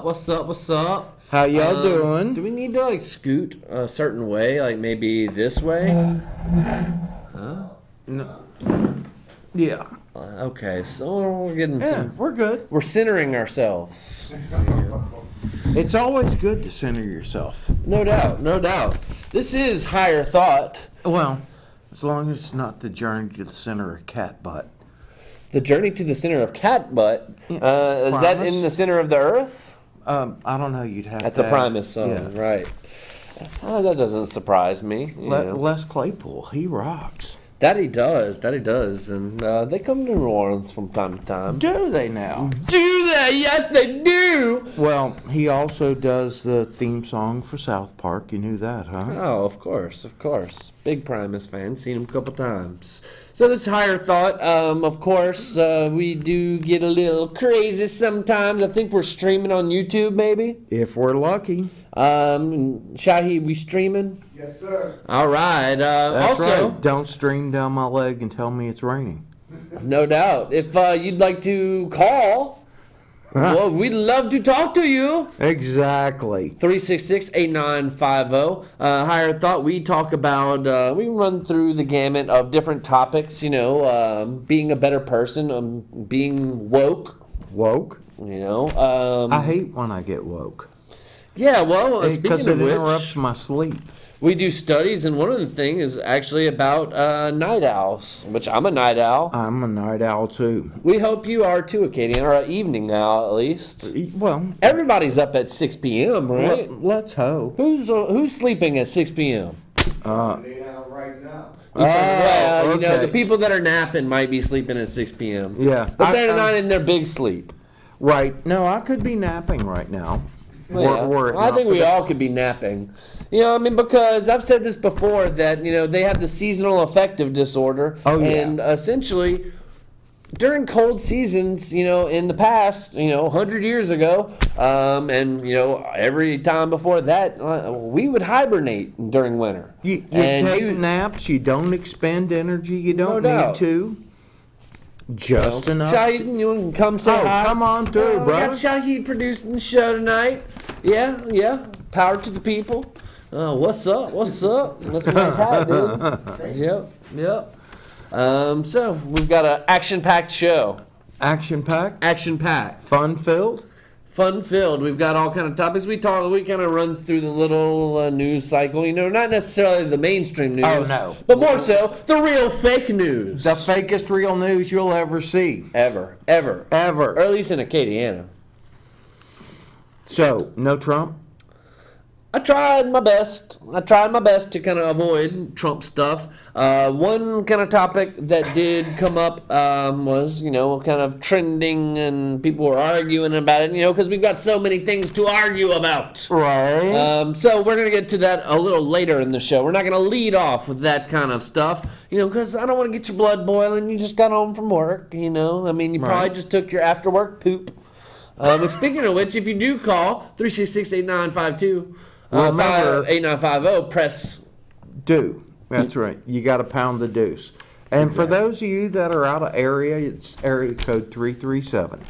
up? What's up? What's up? How y'all doing? Do we need to like scoot a certain way, like maybe this way? Huh? No. Yeah. Okay, so we're getting some. We're good. We're centering ourselves. It's always good to center yourself. No doubt, no doubt. This is higher thought. Well, as long as it's not the journey to the center of cat butt. The journey to the center of cat butt. Is that in the center of the earth? I don't know. You'd have That's to a Primus song, yeah. right? That doesn't surprise me. Les Claypool, he rocks. That he does, and they come to New Orleans from time to time. Do they now? Do they? Yes, they do. Well, he also does the theme song for South Park. You knew that, huh? Oh, of course, of course. Big Primus fan, seen him a couple times. So this higher thought, of course, we do get a little crazy sometimes. I think we're streaming on YouTube, maybe. If we're lucky. Shahi, we streaming? Yes, sir. All right. That's Also, right. Don't stream down my leg and tell me it's raining. no doubt. If you'd like to call, well, we'd love to talk to you. Exactly. 366-8950. Higher thought. We talk about. We run through the gamut of different topics. You know, being a better person, being woke. Woke? You know. I hate when I get woke. Yeah. Well, Because speaking it of interrupts which, my sleep. we do studies, and one of the things is actually about night owls, which I'm a night owl. I'm a night owl too. We hope you are too, Acadian, or an evening owl at least. Well, Everybody's up at 6 p.m., right? let's hope. Who's sleeping at 6 p.m.? Lay down right now. Well, you know, okay. the people that are napping might be sleeping at 6 p.m. Yeah. But they're not in their big sleep. Right. No, I could be napping right now. Yeah. Were it I not think for we all could be napping. You know, I mean, because I've said this before that, you know, they have the seasonal affective disorder. Oh, yeah. And essentially, during cold seasons, you know, in the past, you know, 100 years ago, and, you know, every time before that, we would hibernate during winter. You And take naps, you don't expend energy you don't No need doubt. to. Just enough. Shahid, you want to come say hi? Come on through, We bro. got Shahid producing the show tonight. Yeah. Power to the people. What's up? That's a nice hat, dude. Yep. So we've got an action-packed show. Action-packed, Action-packed. fun-filled. Fun-filled. We've got all kind of topics. We kind of run through the little news cycle. You know, not necessarily the mainstream news. Oh, no. But more so, the real fake news. The fakest real news you'll ever see. Ever. Ever. Or at least in Acadiana. So, no Trump? I tried my best to kind of avoid Trump stuff. One kind of topic that did come up was, you know, kind of trending and people were arguing about it, you know, because we've got so many things to argue about. Right. So we're going to get to that a little later in the show. We're not going to lead off with that kind of stuff, you know, because I don't want to get your blood boiling. You just got home from work, you know. I mean, you probably just took your after work poop. But speaking of which, if you do call 366-8952, Remember, 8950, press. do. That's right. You got to pound the deuce. And for those of you that are out of area, it's area code 337.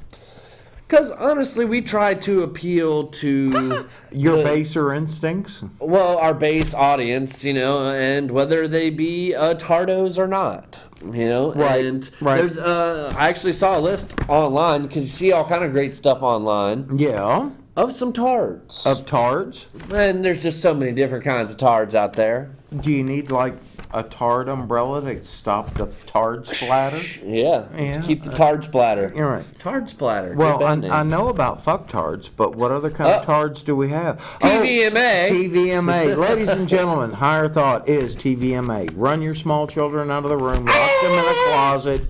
Because honestly, we try to appeal to Your baser instincts? well, our base audience, you know, and whether they be tardos or not. You know, Right, and right. there's I actually saw a list online because you see all kind of great stuff online Yeah. of some tards. Of tards? And there's just so many different kinds of tards out there. Do you need like a tard umbrella to stop the tard splatter? Yeah, Yeah. to keep the tard splatter. You're right. Tard splatter. Well, Good band name. I know about fuck tards, but what other kind of tards do we have? TVMA. Oh, TVMA. Ladies and gentlemen, Higher Thought is TVMA. Run your small children out of the room, lock them in a closet,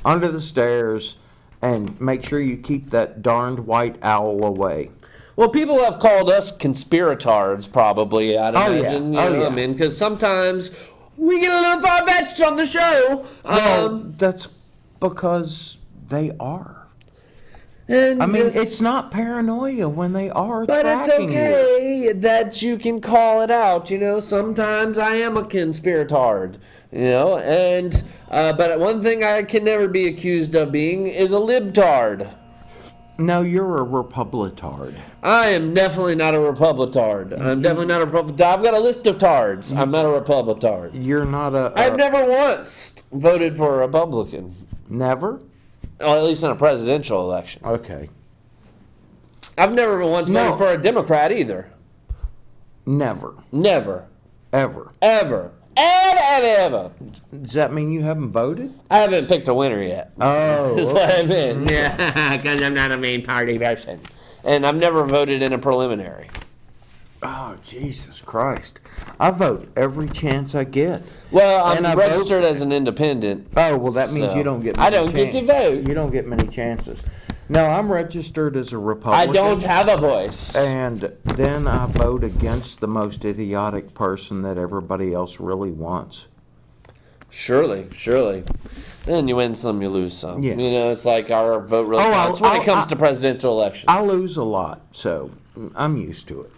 under the stairs, and make sure you keep that darned white owl away. Well, people have called us conspiratards, probably, I'd imagine. yeah. You know, I mean, because sometimes we get a little far-fetched on the show. Well, that's because they are. And I mean, just- it's not paranoia when they are But it's tracking you. okay that you can call it out. You know, sometimes I am a conspiratard. You know, and but one thing I can never be accused of being is a libtard. No, you're a Republitard. I am definitely not a Republitard. I'm definitely not a Republitard. I've got a list of tards. I'm not a Republitard. You're not a. I've never once voted for a Republican. Never? Well, at least in a presidential election. Okay. I've never once No. voted for a Democrat either. Never. Never. Ever. Ever. Ever. Does that mean you haven't voted? I haven't picked a winner yet. Oh. That's what I meant. Yeah, because I'm not a main party person. And I've never voted in a preliminary. Oh, Jesus Christ. I vote every chance I get. Well, And I I'm vote- registered as an independent. Oh, well, that means So, you don't get I many don't get to vote. You don't get many chances. No, I'm registered as a I Republican. don't have a voice. And then I vote against the most idiotic person that everybody else really wants. Surely. Then you win some, you lose some. Yeah. You know, it's like our vote really Oh, counts when I'll- it comes to presidential elections. I lose a lot, so I'm used to it.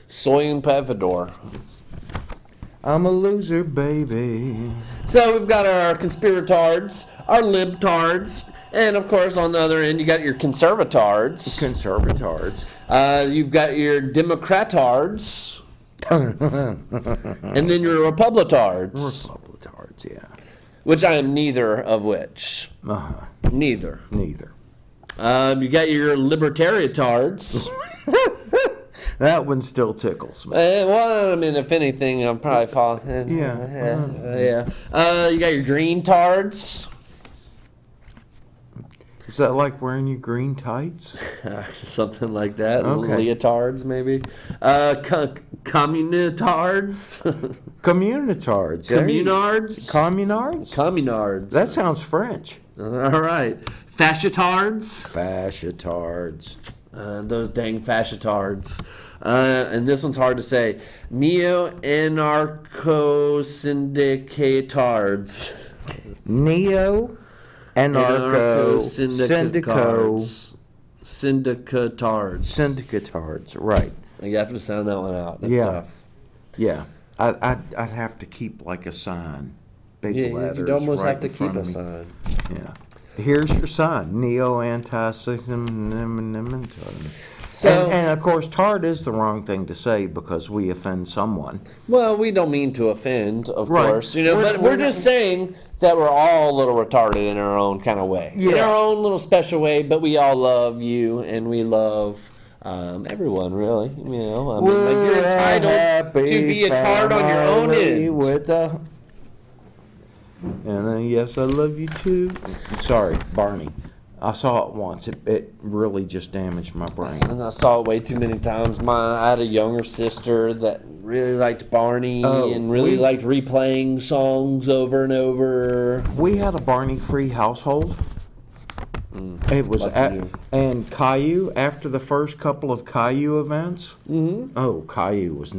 Soy and Pevador. I'm a loser, baby. So we've got our conspiratards, our libtards, and of course on the other end you got your conservatards. Conservatards. You've got your democratards, and then your republitards, Republitards, yeah. which I am neither of which. Uh-huh. Neither. Neither. You got your libertariatards. That one still tickles me. Well, I mean, if anything, I'm probably falling. Yeah. You got your green tards. Is that like wearing your green tights? Something like that. Okay. Leotards, maybe. Communitards. Communitards. There you- Communards. Communards? Communards. That sounds French. All right. Fascitards. Fascitards. Those dang fascitards. And this one's hard to say. Neo-anarcho-syndicatards. Neo Anarcho Syndicatards. Syndicatards. Right. You have to sound that one out. That's Yeah. tough. Yeah. I'd have to keep like a sign. Big Yeah, letters. you'd almost right have to in keep front a of me. sign. Yeah. Here's your sign. Neo anti. So, And of course, tard is the wrong thing to say because we offend someone. well, we don't mean to offend, of Right. course, you know, but we're just saying that we're all a little retarded in our own kind of way, in Yeah. our own little special way. But we all love you, and we love everyone, really. You know, I mean, like you're entitled to be a tard on your own end. With and yes, I love you too. Sorry, Barney. I saw it once. It really just damaged my brain. And I saw it way too many times. I had a younger sister that really liked Barney Oh, and really liked replaying songs over and over. We had a Barney-free household. It was lucky you. and Caillou after the first couple of Caillou events. Mm-hmm. Oh, Caillou was a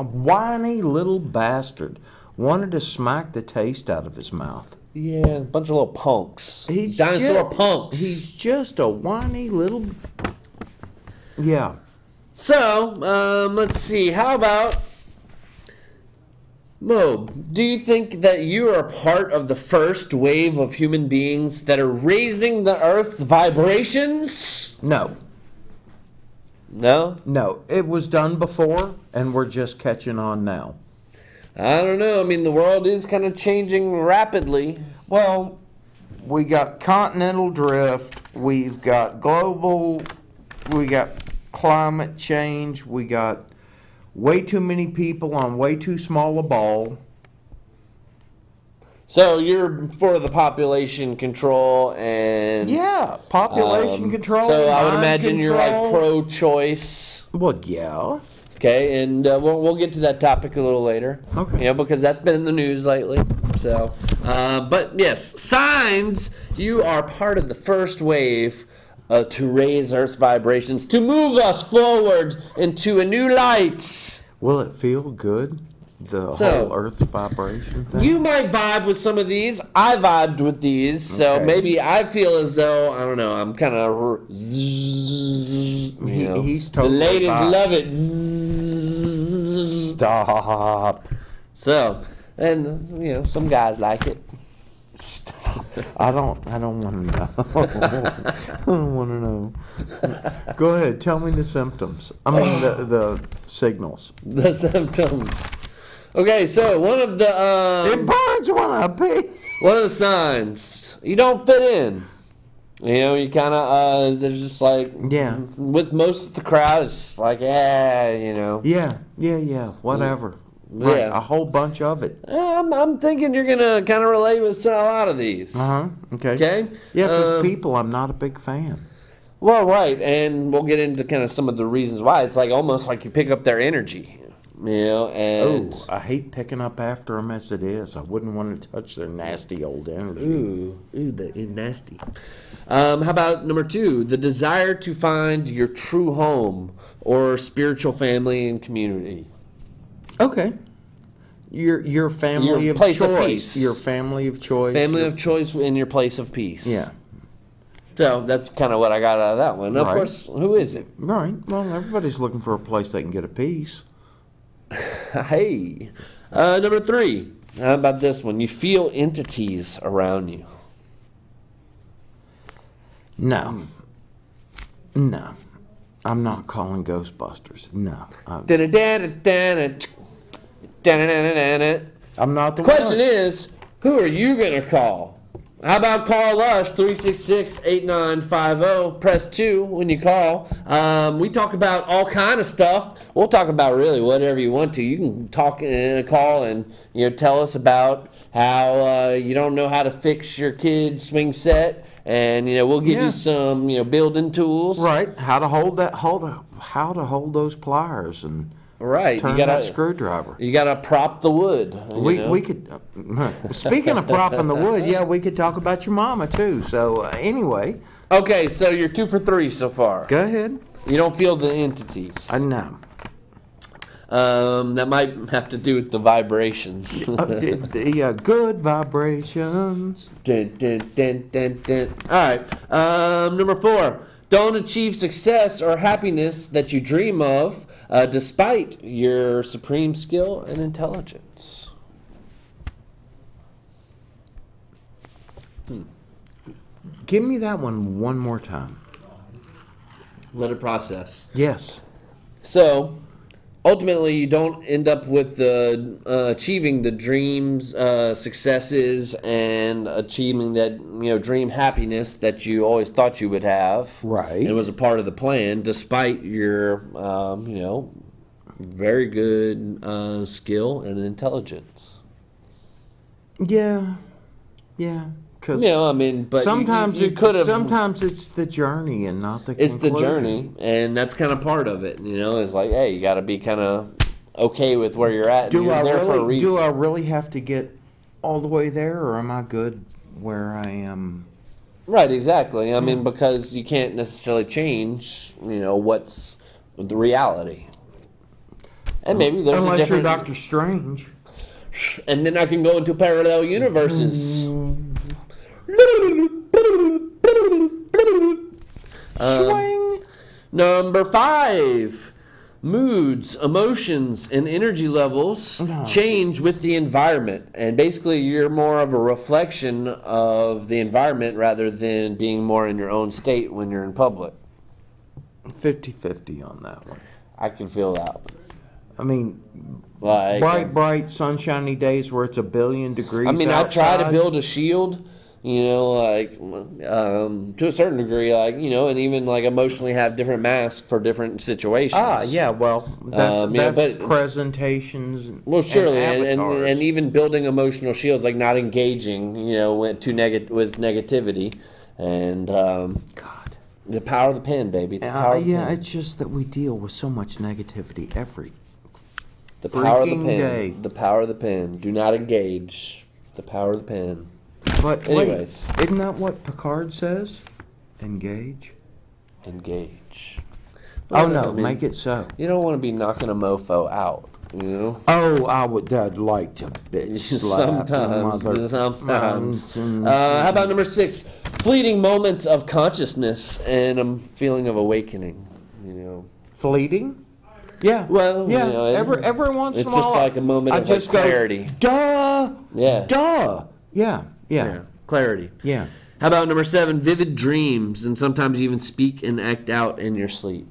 whiny little bastard. Wanted to smack the taste out of his mouth. Yeah, a bunch of little punks. Dinosaur punks. He's just a whiny little. Yeah. So, let's see. How about Mo? Do you think that you are part of the first wave of human beings that are raising the Earth's vibrations? No. No? No. It was done before, and we're just catching on now. I don't know. I mean, the world is kind of changing rapidly. Well, we got continental drift, we've got global, we got climate change, we got way too many people on way too small a ball. So you're for the population control and Yeah, population control. So I would mind imagine you're like control. pro-choice. Well, yeah. Okay, and we'll get to that topic a little later. Okay. You know, because that's been in the news lately. So, but yes, signs. You are part of the first wave to raise Earth's vibrations, to move us forward into a new light. Will it feel good? The So, whole Earth vibration thing? You might vibe with some of these. I vibed with these, so Okay. maybe I feel as though I don't know. I'm kind of. You know, he's totally the ladies vibed. love it. Zzz. Stop. So, and you know, some guys like it. Stop. I don't want to know. I don't want to know. Go ahead. Tell me the symptoms. I mean the signals. The symptoms. Okay, so one of the It burns when I pee. one of the signs, you don't fit in. You know, you kind of there's just like Yeah. with most of the crowd, it's just like you know. Yeah. Whatever. Right. Yeah. A whole bunch of it. I'm thinking you're gonna kind of relate with a lot of these. Okay. Okay. Yeah, because Um, people, I'm not a big fan. Well, right, and we'll get into kind of some of the reasons why. It's like almost like you pick up their energy, you know, and I hate picking up after them as it is. I wouldn't want to touch their nasty old energy. ooh, that is nasty. How about number 2, the desire to find your true home or spiritual family and community? Okay. Your family Your of place of choice. peace. Your family of choice. Family your- of choice in your place of peace. Yeah. So that's kind of what I got out of that one. Of Right. course, who is it? Right. Well, everybody's looking for a place they can get a piece. Hey. Number 3, how about this one? You feel entities around you. No. No. I'm not calling Ghostbusters. No. I'm not the Question one. is, who are you going to call? How about call us, 366-8950, press 2 when you call. We talk about all kind of stuff. We'll talk about really whatever you want to. You can talk call and tell us about how you don't know how to fix your kid's swing set. And we'll give Yeah. you some building tools. Right. How to hold those pliers and Right. turn you gotta, that screwdriver. You gotta prop the wood. We could, speaking of propping the wood, yeah, we could talk about your mama too. So anyway, Okay, so you're 2 for 3 so far. go ahead. You don't feel the entities. I know. That might have to do with the vibrations. The good vibrations. Dun, dun, dun, dun, dun. All right. Number 4. Don't achieve success or happiness that you dream of, despite your supreme skill and intelligence. Give me that one more time. Let it process. Yes. So, ultimately, you don't end up with achieving the dreams, successes, and achieving that dream happiness that you always thought you would have. Right. And it was a part of the plan, despite your very good skill and intelligence. Yeah. Yeah. Because But sometimes you could have. Sometimes it's the journey and not the It's the conclusion. journey, and that's kind of part of it. It's like, hey, you got to be kind of okay with where you're at. And you're there for a reason. Do I really have to get all the way there, or am I good where I am? Right, exactly. I mean, because you can't necessarily change, what's the reality. And maybe there's a Unless you're different... Doctor Strange. And then I can go into parallel universes. Swing. Number 5. Moods, emotions, and energy levels change with the environment. And basically, you're more of a reflection of the environment rather than being more in your own state when you're in public. 50-50 on that one. I can feel that. I mean, Like, bright, sunshiny days where it's 1,000,000,000 degrees. I mean, I try to outside. build a shield, to a certain degree, and even emotionally have different masks for different situations. Yeah. Well, that's but- presentations. Well, surely, and avatars. even building emotional shields, like not engaging, with negativity, and God. the power of the pen, baby. The power of the Yeah, pen. it's just that we deal with so much negativity every. The power of the freaking pen. day. The power of the pen. Do not engage. The power of the pen. But Anyways. wait, isn't that what Picard says? Engage. Engage. Oh Well, no, I mean, make it so. You don't want to be knocking a mofo out, Oh, I'd like to bitch slap Sometimes. How about number 6? Fleeting moments of consciousness and a feeling of awakening. Fleeting. Yeah. Well, yeah. it's- every once in a it's while, just like a moment I of just clarity. Go, duh. Yeah. Duh. Yeah. clarity. Yeah. How about number 7, vivid dreams, and sometimes you even speak and act out in your sleep?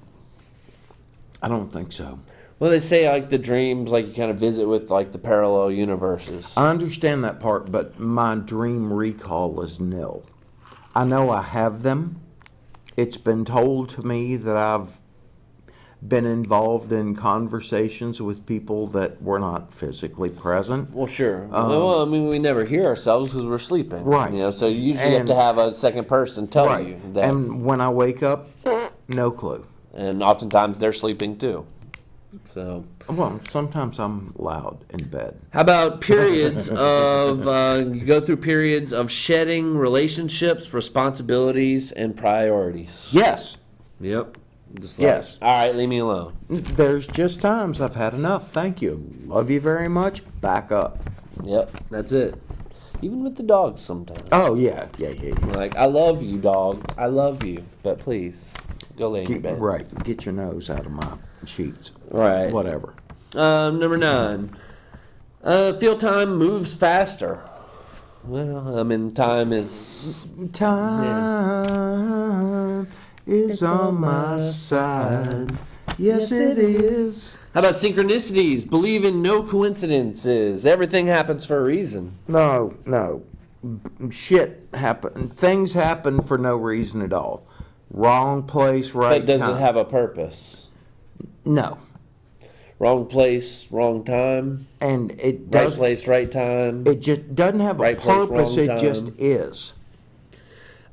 I don't think so. Well, they say like the dreams, like you kind of visit with like the parallel universes. I understand that part, but my dream recall is nil. I know I have them. It's been told to me that I've been involved in conversations with people that were not physically present. Well, sure. Well, I mean, we never hear ourselves because we're sleeping. Right. You know, so you usually have to have a second person tell you that. And when I wake up, no clue. And oftentimes they're sleeping too. So. Well, sometimes I'm loud in bed. How about periods of, you go through periods of shedding relationships, responsibilities, and priorities? Yes. Yep. Just Yes. All right, leave me alone. There's just times I've had enough. Thank you. Love you very much. Back up. Yep, that's it. Even with the dogs sometimes. Oh, yeah. Like, I love you, dog. I love you. But please, go lay in your bed. Right. Get your nose out of my sheets. Right. Whatever. Number 9. Feel time moves faster. Well, I mean, time is... Time is on my side. Yes, it is. How about synchronicities? Believe in no coincidences. Everything happens for a reason. No. Shit happen. Things happen for no reason at all. Wrong place, right But does time. it have a purpose? No. Wrong place, wrong time. And it Right does. place, right time. It just doesn't have a Right place, purpose. wrong It just time. is.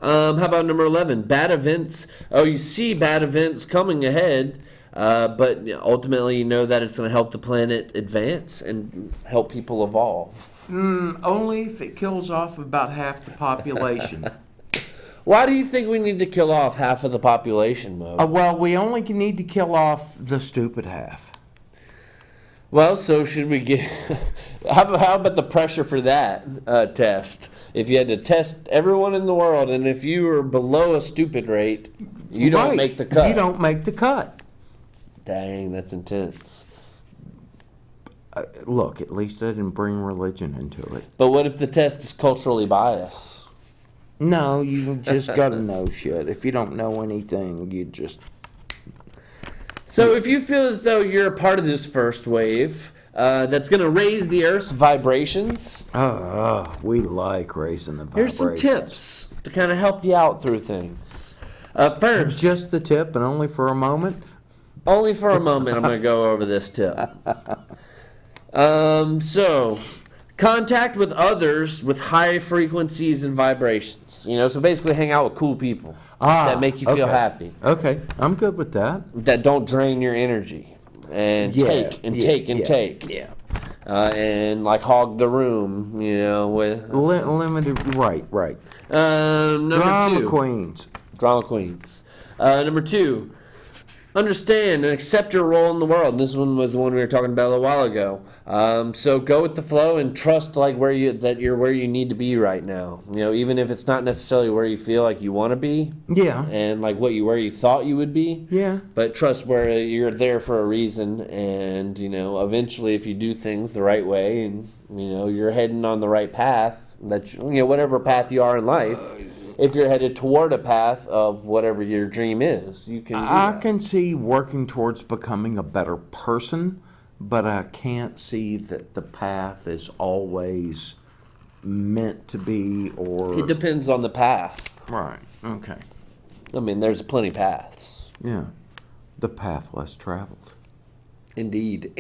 How about number 11? Bad events. Oh, you see bad events coming ahead, but ultimately you know that it's going to help the planet advance and help people evolve. Only if it kills off about half the population. Why do you think we need to kill off half of the population, Mo? Well, we only need to kill off the stupid half. Well, so should we get... how about the pressure for that test? If you had to test everyone in the world, and if you were below a stupid rate, you don't Right. make the cut. You don't make the cut. Dang, that's intense. Look, at least I didn't bring religion into it. But what if the test is culturally biased? No, you just got to know shit. If you don't know anything, you just... So if you feel as though you're a part of this first wave that's going to raise the Earth's vibrations, we like raising the here's vibrations. some tips to kind of help you out through things. First, Just the tip, and only for a moment. only for a moment, I'm going to go over this tip. So, contact with others with high frequencies and vibrations. You know, so basically hang out with cool people that make you feel okay. happy, Okay, I'm good with that. that don't drain your energy, and take and take and take. Yeah. And like hog the room, you know, with Limited, right. number Drama 2. queens. Drama queens. Number 2, understand and accept your role in the world. And this one was the one we were talking about a little while ago. So go with the flow and trust like you're where you need to be right now. You know, even if it's not necessarily where you feel like you want to be, Yeah. and like where you thought you would be. Yeah. But trust where you're there for a reason, and you know, eventually, if you do things the right way, and you know, you're heading on the right path, that you know, whatever path you are in life, if you're headed toward a path of whatever your dream is, you can. I can see working towards becoming a better person, but I can't see that the path is always meant to be or... It depends on the path. Right, okay. I mean, there's plenty paths. Yeah, the path less traveled. Indeed.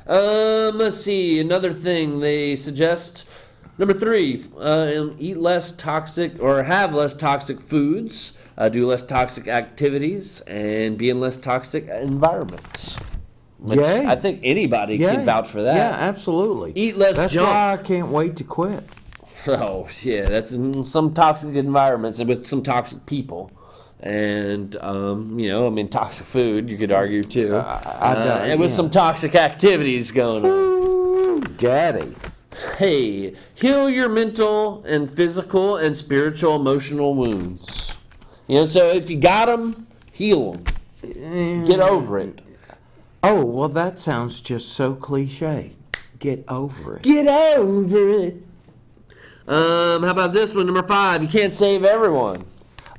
Let's see. Another thing they suggest. Number 3, eat less toxic or have less toxic foods, do less toxic activities, and be in less toxic environments. Which Yay. I think anybody can vouch for that. Yeah, absolutely. Eat less That's junk. why I can't wait to quit. Oh, yeah, that's in some toxic environments and with some toxic people. And, you know, I mean, toxic food, you could argue, too. And with some toxic activities going on. Ooh, daddy. Hey, heal your mental and physical and spiritual emotional wounds. You know, so if you got them, heal them. Get over it. Oh, well, that sounds just so cliche. Get over it. Get over it. How about this one, number 5? You can't save everyone.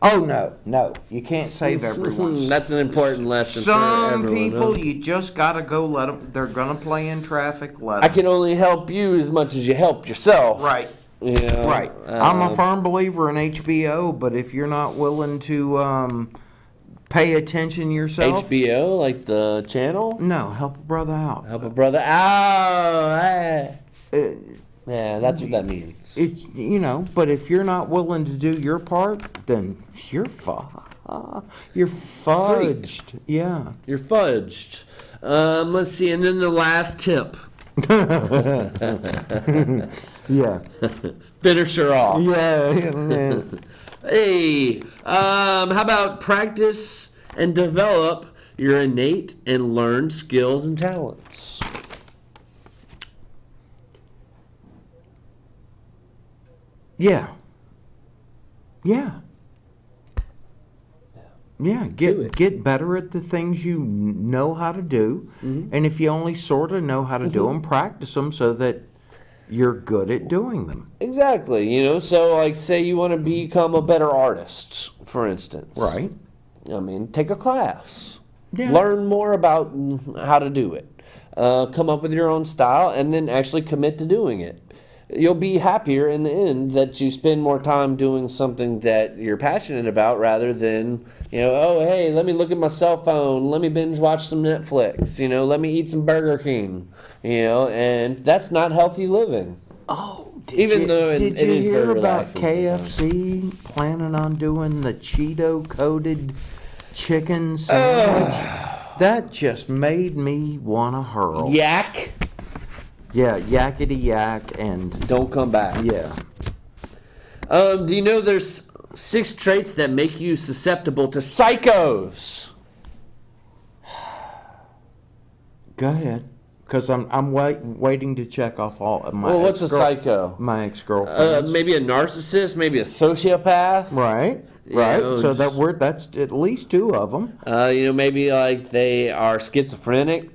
Oh, no. You can't save everyone. That's an important lesson for Some everyone. people, huh? you just got to go let them. They're going to play in traffic. Let I 'em. can only help you as much as you help yourself. Right. You know, Right. I'm a firm believer in HBO, but if you're not willing to pay attention yourself. HBO, like the channel? No, help a brother out. Help a brother out. Uh, Yeah, that's what that means. It's, but if you're not willing to do your part, then you're you're fudged. Yeah. You're fudged. Let's see, and then the last tip. Yeah. Finish her off. Yeah. Hey, how about practice and develop your innate and learned skills and talents? Yeah. Yeah. Yeah, get better at the things you know how to do, and if you only sort of know how to do them, practice them so that you're good at doing them. Exactly. So like say you want to become a better artist, for instance. Right. I mean, take a class. Yeah. Learn more about how to do it. Come up with your own style and then actually commit to doing it. You'll be happier in the end that you spend more time doing something that you're passionate about rather than, oh, hey, let me look at my cell phone. Let me binge watch some Netflix. Let me eat some Burger King. And that's not healthy living. Oh, Did you hear very about relaxing KFC planning on doing the Cheeto-coated chicken sandwich? That just made me want to hurl. Yak. Yeah, yakety yak and Don't come back. yeah. Do you know there's 6 traits that make you susceptible to psychos? Go ahead, because I'm waiting to check off all of my. Well, what's a psycho? My ex-girlfriend. Maybe a narcissist, maybe a sociopath. Right. So that's at least 2 of them. Maybe like they are schizophrenic.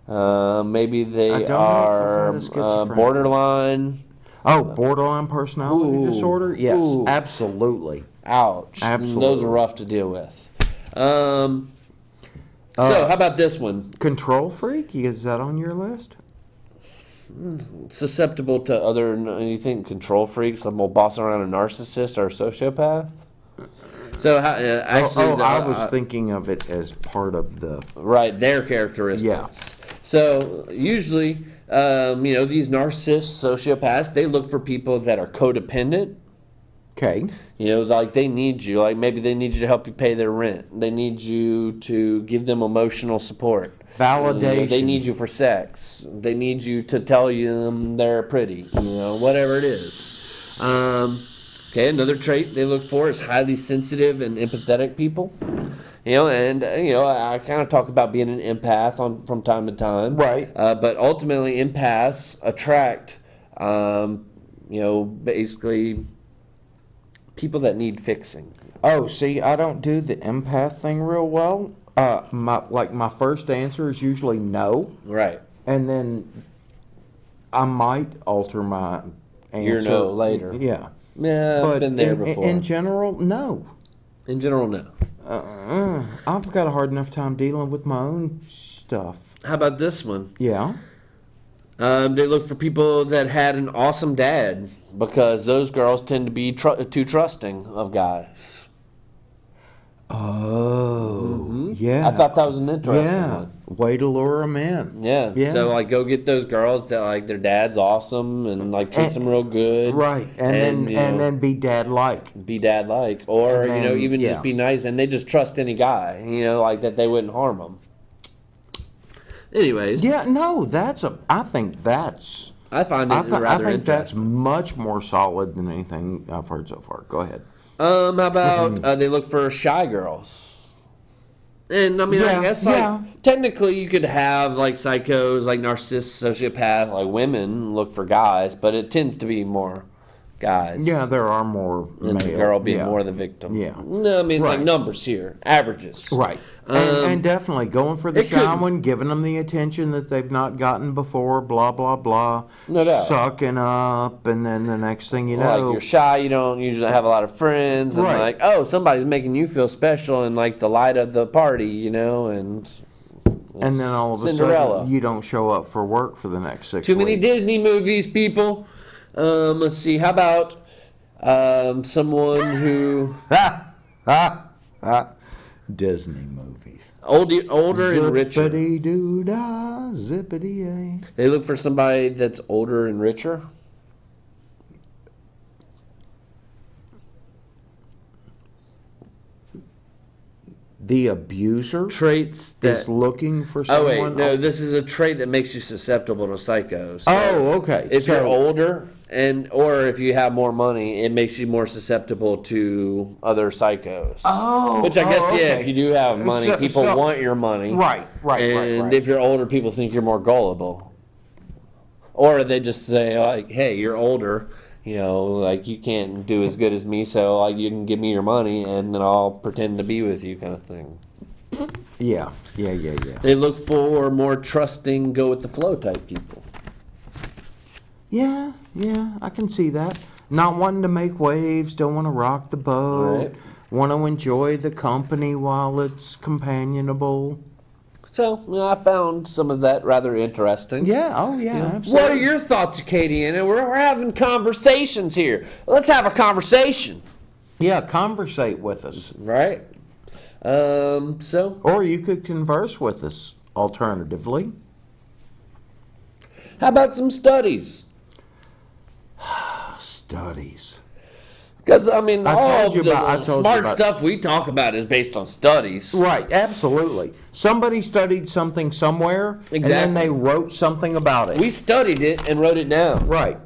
Maybe I they don't know if are I've had a schizophrenic. Borderline. Oh, borderline personality Ooh. disorder? Yes, Ooh. absolutely. Ouch. Absolutely. Those are rough to deal with. So how about this one? Control freak? Is that on your list? Susceptible to other, you think control freaks, like bossing around a narcissist or a sociopath? So actually, I was thinking of it as part of the right, their characteristics. Yeah. So usually, these narcissists, sociopaths, they look for people that are codependent. Okay. Like they need you. Like maybe they need you to help you pay their rent. They need you to give them emotional support. Validation. They need you for sex. They need you to tell them they're pretty. Whatever it is. Okay, another trait they look for is highly sensitive and empathetic people. I kind of talk about being an empath from time to time. Right. But ultimately, empaths attract, basically people that need fixing. Oh, see, I don't do the empath thing real well. My first answer is usually no, Right. and then I might alter my answer. Your no later. Yeah. Yeah, I've But been there before. in general, no. In general, no. I've got a hard enough time dealing with my own stuff. How about this one? Yeah. They look for people that had an awesome dad because those girls tend to be too trusting of guys. Oh, yeah. I thought that was an interesting Yeah. one. Way to lure a man. Yeah. Yeah. So go get those girls that their dad's awesome and treats them real good. Right. And then be dad-like. Be dad like, or And then, even yeah. just be nice and they just trust any guy. That they wouldn't harm them. Anyways. Yeah, no, I think that's I find it rather I think that's interesting. much more solid than anything I've heard so far. Go ahead. How about they look for shy girls? And I Yeah, guess technically you could have psychos, narcissists, sociopath, women look for guys, but it tends to be more guys. Yeah, there are more And the male. girl being yeah. more the victim. Yeah. No, I mean, like Right. numbers here, averages. Right. And definitely going for the it could- shy one, giving them the attention that they've not gotten before, blah, blah, blah. No doubt. Sucking up, and then the next thing you Like know. you're shy, you don't usually have a lot of friends, and Right. like, oh, somebody's making you feel special and like the light of the party, you know, and then all of a Cinderella. sudden, you don't show up for work for the next 6 Too many weeks. Disney movies, people. Let's see. How about someone who Disney movies. older and richer? Zippity-doo-dah, zippity-yay. They look for somebody that's older and richer. The abuser Traits that. is looking for Oh someone. wait, no. This is a trait that makes you susceptible to psychos. Oh, okay. If So- you're older or if you have more money, it makes you more susceptible to other psychos. Oh, Which I guess, oh, yeah, okay. if you do have money, So- people so- want your money. Right, And right. if you're older, people think you're more gullible. Or they just say, like, hey, you're older, you know, like, you can't do as good as me, so, like, you can give me your money, and then I'll pretend to be with you kind of thing. Yeah. They look for more trusting, go-with-the-flow type people. Yeah, I can see that. Not wanting to make waves, don't want to rock the boat, Right. want to enjoy the company while it's companionable. So, you know, I found some of that rather interesting. Yeah, oh yeah, absolutely. What are your thoughts, Katie? And we're having conversations here. Let's have a conversation, Yeah, conversate with us. right? So Or you could converse with us alternatively. how about some studies? Studies. Because I mean, I all told you of the about- I told you smart about- stuff we talk about is based on studies. Right, absolutely. Somebody studied something somewhere, and then Exactly. they wrote something about it. We studied it and wrote it down. Right.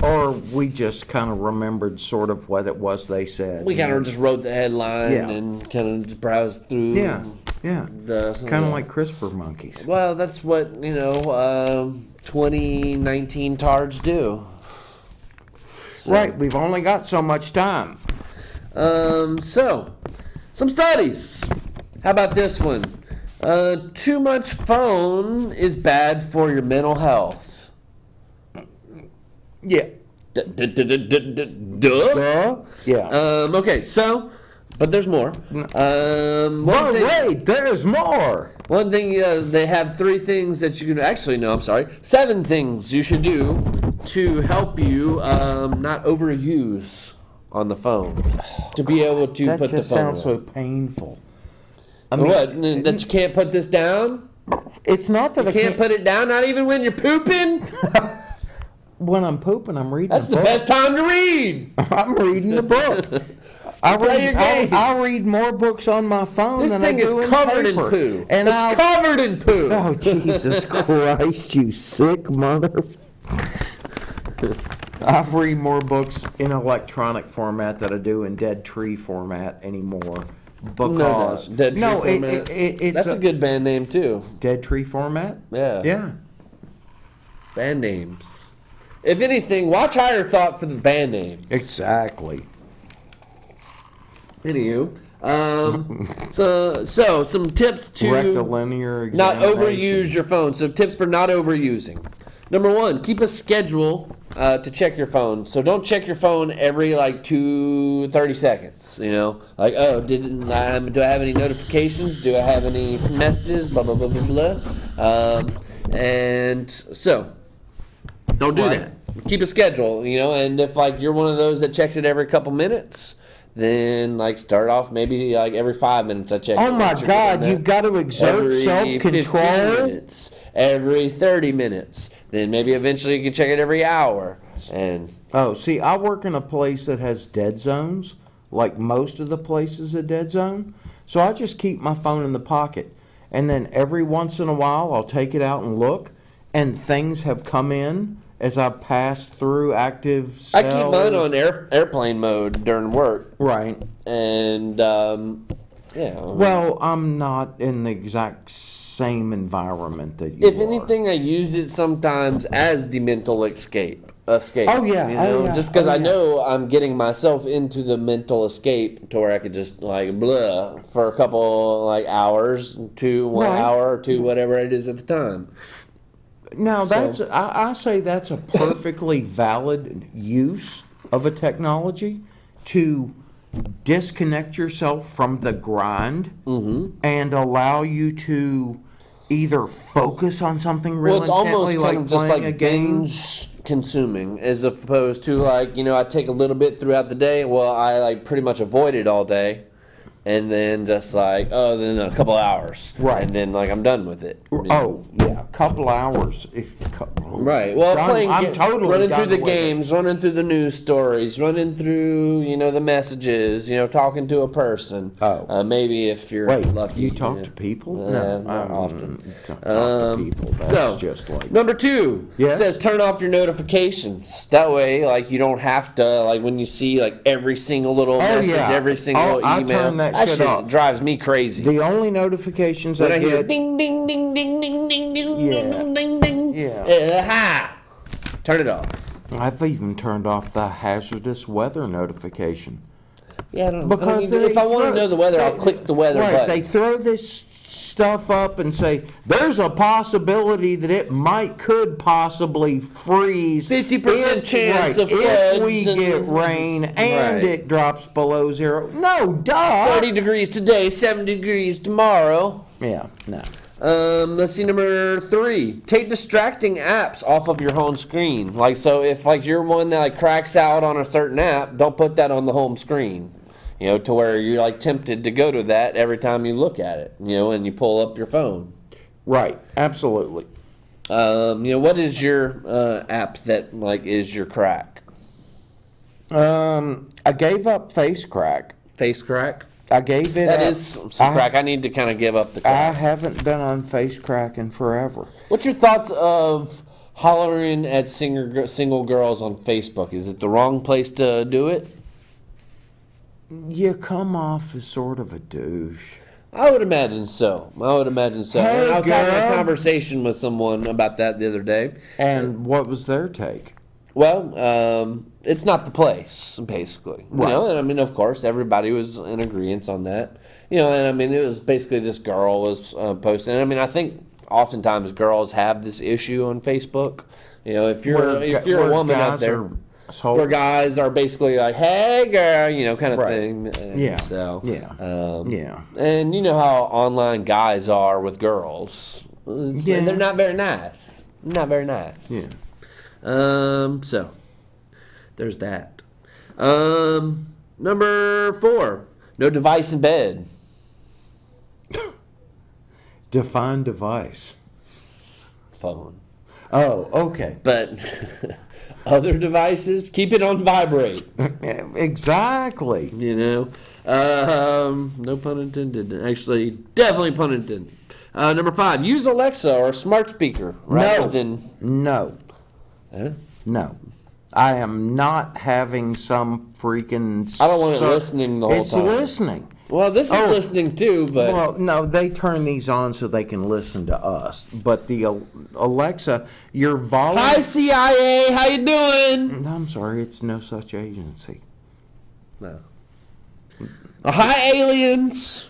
Or we just kind of remembered sort of what it was they said. We kind of just wrote the headline Yeah. and kind of just browsed through. Yeah. The Kind of like CRISPR monkeys. Well, that's what 2019 tards do. So- Right, we've only got so much time. So, some studies. How about this one? Too much phone is bad for your mental health. Yeah. Duh. Yeah. Okay, so, but there's more. But wait, there's more. One thing, they have 3 things that you can, actually, no, I'm sorry, 7 things you should do to help you not overuse on the phone. To be able to That put the just phone sounds away. so painful. I What? That you can't put this down? It's not that You can't put it down, not even when you're pooping? When I'm pooping, I'm reading That's a the book. best time to read. I'm reading the book. I Play your games. I read more books on my phone This than thing I is do in covered in paper. poo. And It's covered in poo. Oh, Jesus Christ, you sick mother. I've read more books in electronic format than I do in dead tree format anymore. Because Dead Tree Format. it's That's a good band name too. dead tree format. Yeah. Yeah. Band names. If anything, watch Higher Thought for the band name. Exactly. Anywho, so some tips to Rectilinear not examination. overuse your phone. So tips for not overusing. Number 1, keep a schedule to check your phone. So don't check your phone every like 30 seconds. You know, like, oh, do I have any notifications? Do I have any messages? Blah blah blah blah blah. And so don't do Right. that. Keep a schedule. You know, and if like you're one of those that checks it every couple minutes, then like start off maybe like every 5 minutes I check. Oh it. my Once you're God, doing you've that, got to exert every 15 self-control. minutes, every 30 minutes. Then maybe eventually you can check it every hour. And Oh, see, I work in a place that has dead zones, like most of the places a dead zone. So I just keep my phone in the pocket. And then every once in a while, I'll take it out and look. And things have come in as I've passed through active I cells. keep mine on airplane mode during work. Right. And yeah. Well, I'm not in the exact same environment that you If are. anything, I use it sometimes as the mental escape. escape. Oh, yeah. You Oh, know? yeah. Just because Oh, I yeah. know I'm getting myself into the mental escape to where I could just like blah for a couple like hours, one Right. hour or two, whatever it is at the time. Now, I say that's a perfectly valid use of a technology to disconnect yourself from the grind and allow you to either focus on something real Well, it's almost intently, kind like of just playing like a game. binge consuming, as opposed to like I take a little bit throughout the day. Well, I like pretty much avoid it all day, and then just like then a couple hours, Right. and then like I'm done with it. Oh, yeah, a couple hours. Right. Well, Done. I'm totally running done through the with it. games, running through the news stories, running through the messages, talking to a person. Oh. Maybe if you're Wait, lucky. you talk to people? No, No, not often. Don't talk to people. That's So, just like... number 2 Yes? says turn off your notifications. That way, like, you don't have to, like, when you see, like, every single little message, yeah. every single I email. turn that shit off. Drives me crazy. The only notifications When I I hear get... ding, ding, ding, ding, ding, ding, ding, Yeah. ding, ding, ding. Yeah. Ha! Turn it off. I've even turned off the hazardous weather notification. Yeah, I don't, Because if I want to know the weather, I'll click the weather right, button. they throw this stuff up and say, there's a possibility that it could possibly freeze. 50% chance of if we floods get and- rain and Right. it drops below zero. No, duh. 30 degrees today, 70 degrees tomorrow. Yeah, no. Let's see, number 3. Take distracting apps off of your home screen. Like, so if like you're one that like cracks out on a certain app, don't put that on the home screen. To where you're like tempted to go to that every time you look at it. And you pull up your phone. Right, absolutely. What is your app that like is your crack? I gave up Face Crack. Face crack. I gave it That up. is some crack. I need to kind of give up the I crack. haven't been on Face Crack in forever. What's your thoughts of hollering at single girls on Facebook? Is it the wrong place to do it? You come off as sort of a douche. I would imagine so. Hey, And I was having a girl. conversation with someone about that the other day. And what was their take? Well, it's not the place, basically. Right. And I mean, of course, everybody was in agreement on that. And I mean, it was basically this girl was posting. And I mean, I think oftentimes girls have this issue on Facebook. If you're a woman out there, where guys are basically like, "Hey, girl," kind of Right. thing. And Yeah. So Yeah. Yeah. And you know how online guys are with girls. Yeah. They're not very nice. Not very nice. Yeah. So there's that. Number 4, no device in bed. Define device. Phone. Oh, okay. But other devices, keep it on vibrate. Exactly. No pun intended. Actually, definitely pun intended. Number 5, use Alexa or smart speaker rather than. No. Huh? No. I am not having some freaking... I don't want it listening the whole it's time. listening. Well, this is Oh. listening too, but Well, no, they turn these on so they can listen to us. But the Alexa, your volume... hi CIA, how you doing? I'm sorry, it's no such agency. No. Hi aliens.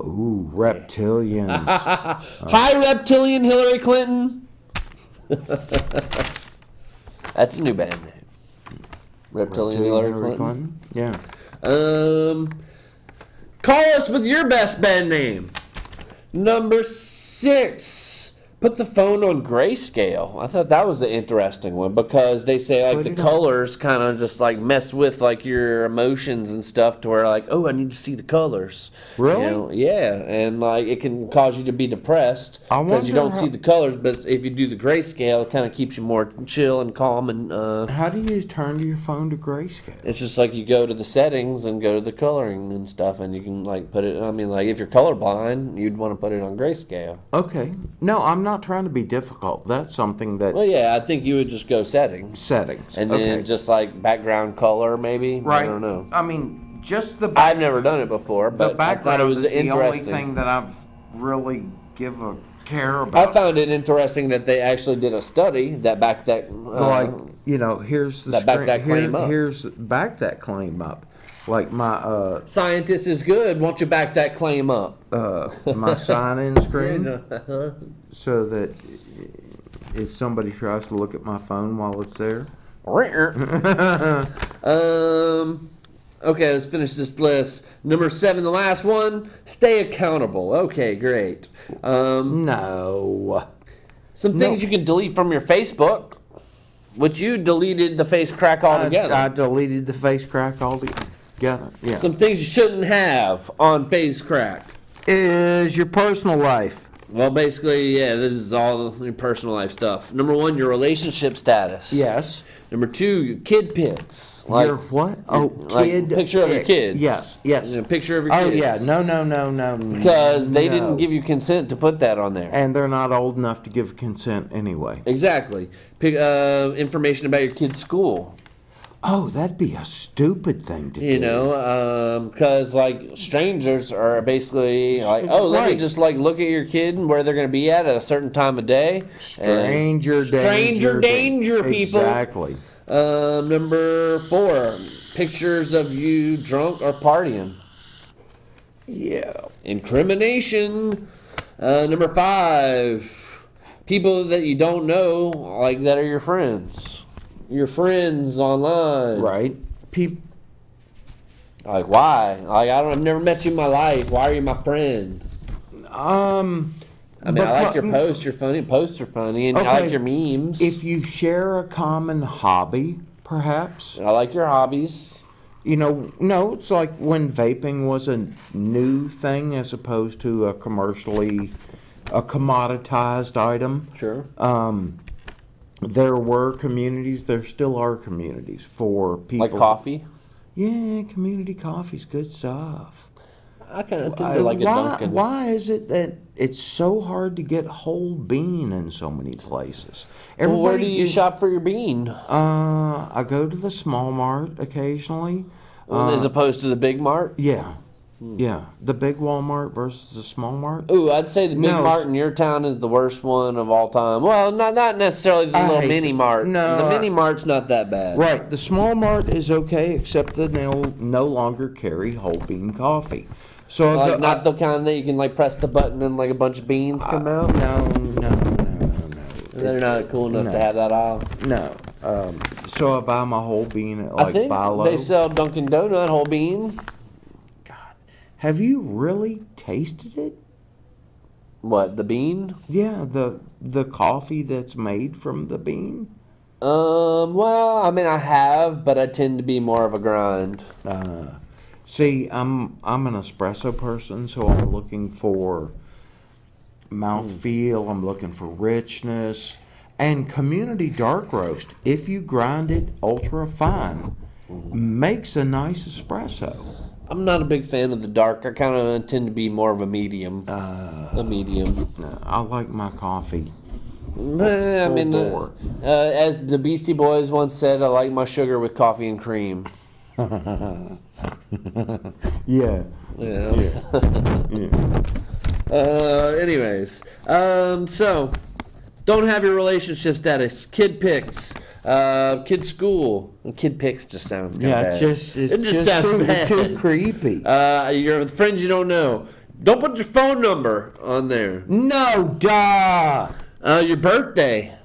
Ooh, reptilians. Hi reptilian Hillary Clinton. That's a new band name. Reptilian Hillary Clinton. Yeah. Call us with your best band name. Number 6. Put the phone on grayscale. I thought that was the interesting one because they say like Put the it on. colors kind of just like mess with like your emotions and stuff to where like, oh, I need to see the colors. Really? Yeah, and like it can cause you to be depressed I because you wonder don't how- see the colors. But if you do the grayscale, it kind of keeps you more chill and calm. And How do you turn your phone to grayscale? it's just like you go to the settings and go to the coloring and stuff, and you can like put it. I mean, like if you're colorblind, you'd want to put it on grayscale. Okay. No, I'm not trying to be difficult. That's something that... Well, yeah, I think you would just go settings. Settings. And then Okay. just like background color, maybe. Right. I don't know. I mean, just the I've never done it before, the but I thought background it was is the only interesting. thing that I've really give a care about. I found it interesting that they actually did a study that backed that. Here's the that back that claim up. Here's back that claim up. Like my Scientist is good. Won't you back that claim up? my sign-in screen, so that if somebody tries to look at my phone while it's there. Okay, let's finish this list. Number 7, the last one. Stay accountable. Okay, great. No. Some things you can delete from your Facebook, which you deleted the face crack altogether. I deleted the face crack altogether. Yeah. Some things you shouldn't have on face crack. Is your personal life. Well, basically, yeah, this is all your personal life stuff. Number 1, your relationship status. Yes. Number 2, your kid pics. Your what? Oh, kid picture of your kids. Yes. Picture of your kids. Oh, yeah. No. Because they didn't give you consent to put that on there. And they're not old enough to give consent anyway. Exactly. Information about your kid's school. Oh, that'd be a stupid thing to do. Because like strangers are basically like, oh, let me just like look at your kid and where they're going to be at a certain time of day. Stranger danger, people. Exactly. Number 4, pictures of you drunk or partying. Yeah. Incrimination. Number 5, people that you don't know, like that are your friends. Your friends online. Right. Like, why? Like, I've never met you in my life. Why are you my friend? I like your posts. Your funny posts are funny, and I like your memes. If you share a common hobby, perhaps. I like your hobbies. No, it's like when vaping was a new thing as opposed to a commoditized item. Sure. There were communities, there still are communities for people. Like coffee? Yeah, community coffee's good stuff. I kind of tend to like a Dunkin'. Why is it that it's so hard to get whole bean in so many places? Well, where do you shop for your bean? I go to the small mart occasionally. As opposed to the big mart? Yeah. Yeah, the big Walmart versus the small mart. Ooh, I'd say the big mart in your town is the worst one of all time. Well, not necessarily the little mini mart. No, the mini mart's not that bad. Right, the small mart is okay, except that they'll no longer carry whole bean coffee. So like not the kind that you can like press the button and like a bunch of beans come out. No. They're not cool enough to have that aisle. No. So I buy my whole bean at like I think Bi-Lo. they sell Dunkin' Donut whole bean. Have you really tasted it? What, the bean? Yeah, the coffee that's made from the bean. Well, I mean, I have, but I tend to be more of a grind. See, I'm an espresso person, so I'm looking for mouthfeel. I'm looking for richness and community dark roast. If you grind it ultra fine, makes a nice espresso. I'm not a big fan of the dark. I kind of tend to be more of a medium. I like my coffee. I mean, as the Beastie Boys once said, I like my sugar with coffee and cream. Yeah. Anyways, so don't have your relationship status. Kid pics. Kid school. Kid pics just sounds kind of bad. It just sounds bad. Too creepy. Your friends you don't know. Don't put your phone number on there. No, duh. Your birthday.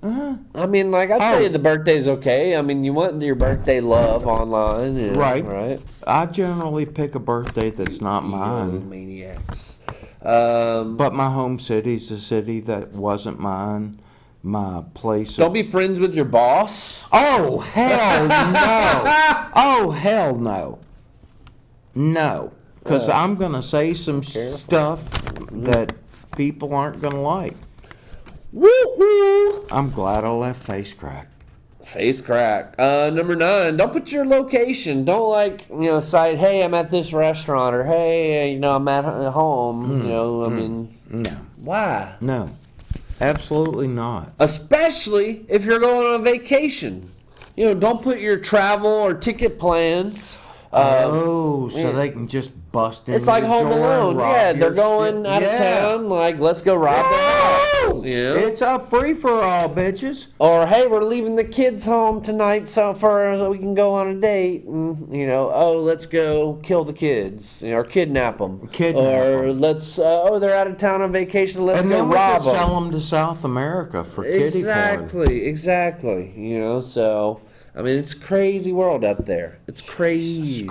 I mean, like, I'd say the birthday's okay. I mean, you want your birthday love online. Right. I generally pick a birthday that's not mine. Maniacs. But my home city's a city that wasn't mine. My place. Don't be friends with your boss. Oh, hell no. Oh, hell no. No. Because I'm going to say some stuff that people aren't going to like. Woo-woo. I'm glad I left Face Crack. Face Crack. Number 9, don't put your location. Don't cite, hey, I'm at this restaurant, or hey, I'm at home. No. Why? No. Absolutely not. Especially if you're going on vacation. Don't put your travel or ticket plans Oh, so they can just bust in. It's like Home door and Alone. rob Yeah, your they're going shit. out of Yeah. town. Like, let's go rob their house. You know? It's a free for all, bitches. Or hey, we're leaving the kids home tonight, so we can go on a date. And, you know, oh, let's go kill the kids, or kidnap them. Or let's they're out of town on vacation. Let's And go then we rob could them. sell them to South America for kitty porn. Exactly. You know, so I mean, it's a crazy world out there. It's crazy.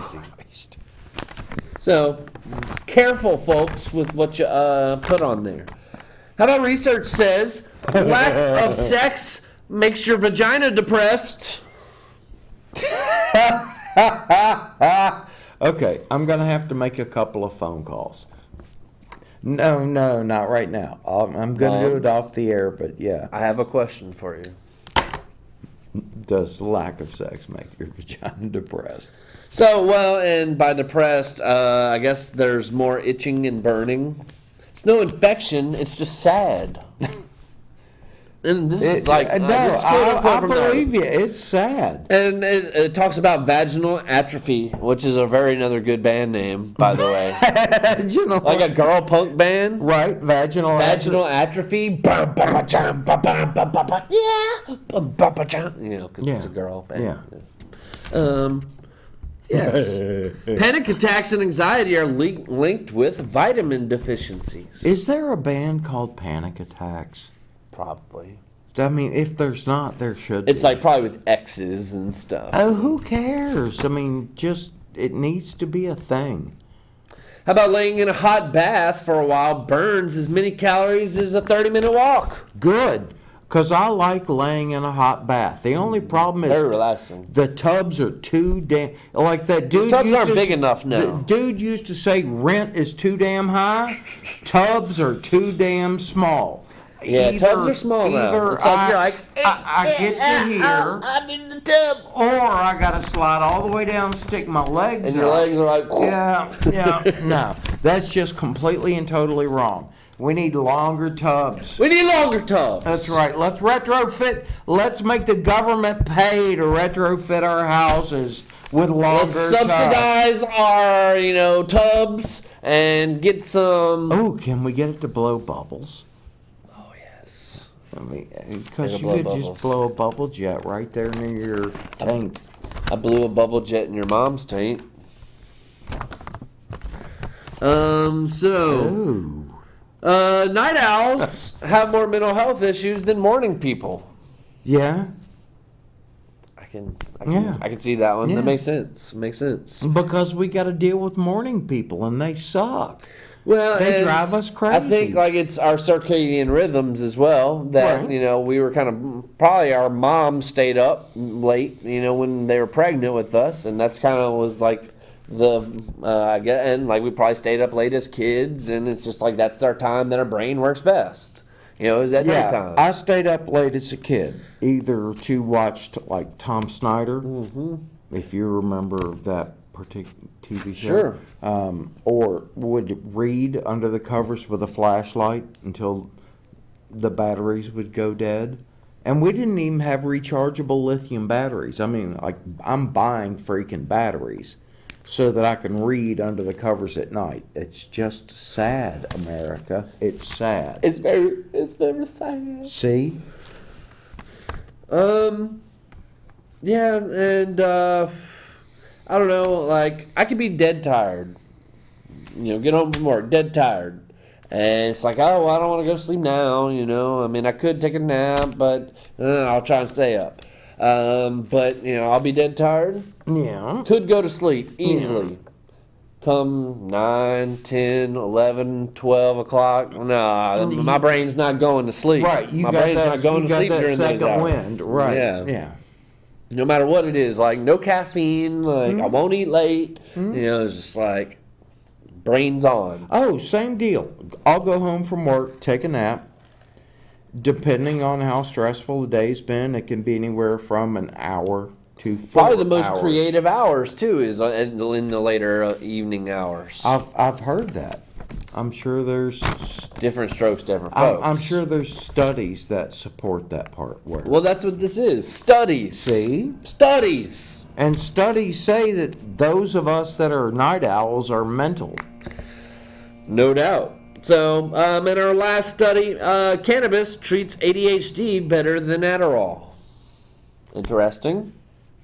So, careful, folks, with what you put on there. How about research says lack of sex makes your vagina depressed? Okay, I'm going to have to make a couple of phone calls. No, not right now. I'm going to do it off the air, but yeah. I have a question for you. Does lack of sex make your vagina depressed? So, well, and by depressed, I guess there's more itching and burning. It's no infection. It's just sad. And this is like I believe you. It's sad. And it talks about vaginal atrophy, which is another good band name, by the way. You know, Like a girl punk band. right? Vaginal Atrophy. Yeah. You know, because it's a girl band. Yeah. Yes. Panic attacks and anxiety are linked with vitamin deficiencies. Is there a band called Panic Attacks? Probably. I mean, if there's not, there should be. It's like probably with X's and stuff. Oh, who cares? I mean, just, it needs to be a thing. How about laying in a hot bath for a while burns as many calories as a 30-minute walk? Good, because I like laying in a hot bath. The only problem is Very relaxing. the tubs are too damn, like that dude. Tubs used aren't to- big enough now. The dude used to say rent is too damn high. Tubs are too damn small. Yeah, tubs are small now. Either It's like you're like, I get to here, I'm in the tub. or I gotta slide all the way down, stick my legs And your up. legs are like, Yeah. No, that's just completely and totally wrong. We need longer tubs. we need longer tubs. That's right. Let's retrofit. Let's make the government pay to retrofit our houses with longer Let's tubs. subsidize our, tubs and get some. Oh, can we get it to blow bubbles? Oh, yes. I mean, because Make it you blow could bubbles. just blow a bubble jet right there near your tank. I blew a bubble jet in your mom's tank. Ooh. Night owls have more mental health issues than morning people. Yeah. I can see that one. Yeah. That makes sense. Because we got to deal with morning people, and they suck. Well, They and drive us I think crazy. it's our circadian rhythms as well that Right. we were kind of probably our mom stayed up late when they were pregnant with us, and that's kind of was like the I guess, and like we probably stayed up late as kids, and it's just like that's our time that our brain works best. Is that Yeah, nighttime? I stayed up late as a kid, either to watch like Tom Snyder, if you remember that particular TV show, Sure. or would read under the covers with a flashlight until the batteries would go dead. And we didn't even have rechargeable lithium batteries. I mean, like, I'm buying freaking batteries so that I can read under the covers at night. It's just sad, America. It's sad. It's very sad. See? Yeah, and I don't know, like I could be dead tired. Get home from work, dead tired. And it's like, oh, well, I don't want to go to sleep now, I mean, I could take a nap, but I'll try and stay up. But, I'll be dead tired. Yeah. Could go to sleep easily. Come 9, 10, 11, 12 o'clock. Nah, my brain's not going to sleep. Right, my brain's not going to sleep during second those hours. wind. Right. Yeah. No matter what it is, like no caffeine, like I won't eat late. It's just like brain's on. Oh, same deal. I'll go home from work, take a nap. Depending on how stressful the day's been, it can be anywhere from an hour to 4 Probably the most hours. creative hours too is in the later evening hours. I've heard that. I'm sure there's Different strokes, different folks. I'm sure there's studies that support that part. Where Well, that's what this is. Studies. See? Studies. And studies say that those of us that are night owls are mental. No doubt. So, in our last study, cannabis treats ADHD better than Adderall. Interesting.